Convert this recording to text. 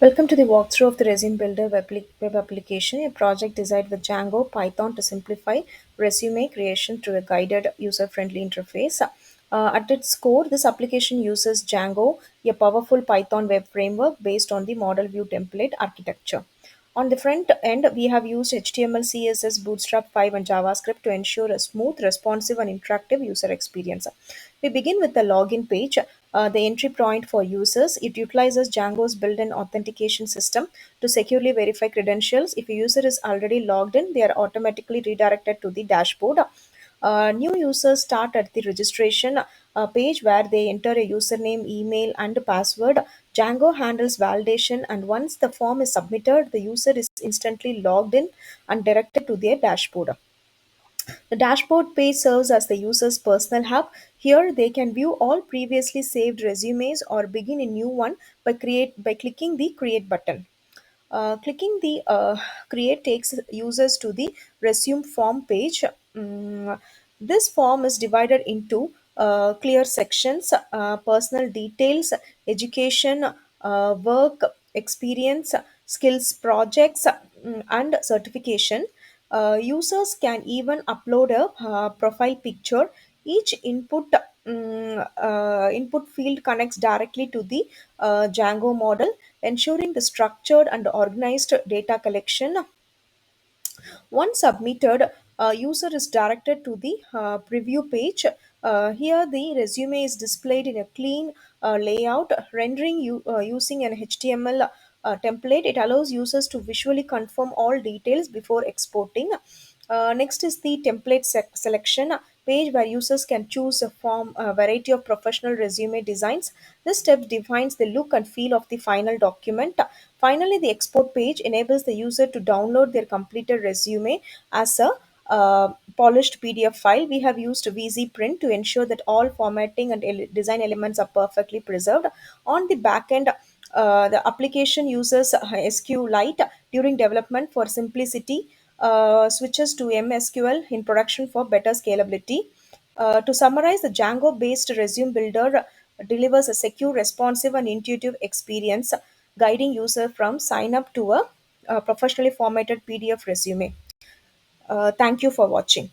Welcome to the walkthrough of the Resume Builder web application, a project designed with Django, Python to simplify resume creation through a guided, user-friendly interface. At its core, this application uses Django, a powerful Python web framework based on the model view template architecture. On the front end, we have used HTML, CSS, Bootstrap 5, and JavaScript to ensure a smooth, responsive, and interactive user experience. We begin with the login page, the entry point for users. It utilizes Django's built-in authentication system to securely verify credentials. If a user is already logged in, they are automatically redirected to the dashboard. New users start at the registration page where they enter a username, email, and password. Django handles validation, and once the form is submitted, the user is instantly logged in and directed to their dashboard. The dashboard page serves as the user's personal hub. Here, they can view all previously saved resumes or begin a new one by clicking the Create button. Clicking the Create takes users to the resume form page. This form is divided into clear sections: personal details, education, work experience, skills, projects, and certification. Users can even upload a profile picture. Each input field connects directly to the Django model, ensuring the structured and organized data collection. Once submitted, a user is directed to the preview page. Here, the resume is displayed in a clean layout, rendering using an HTML template. It allows users to visually confirm all details before exporting. Next is the template selection page where users can choose a variety of professional resume designs. This step defines the look and feel of the final document. Finally, the export page enables the user to download their completed resume as a polished PDF file. We have used VZ Print to ensure that all formatting and design elements are perfectly preserved. On the back end, the application uses SQLite during development for simplicity, switches to MSQL in production for better scalability. To summarize, the Django based resume builder delivers a secure, responsive, and intuitive experience, guiding user from sign up to a professionally formatted PDF resume. Thank you for watching.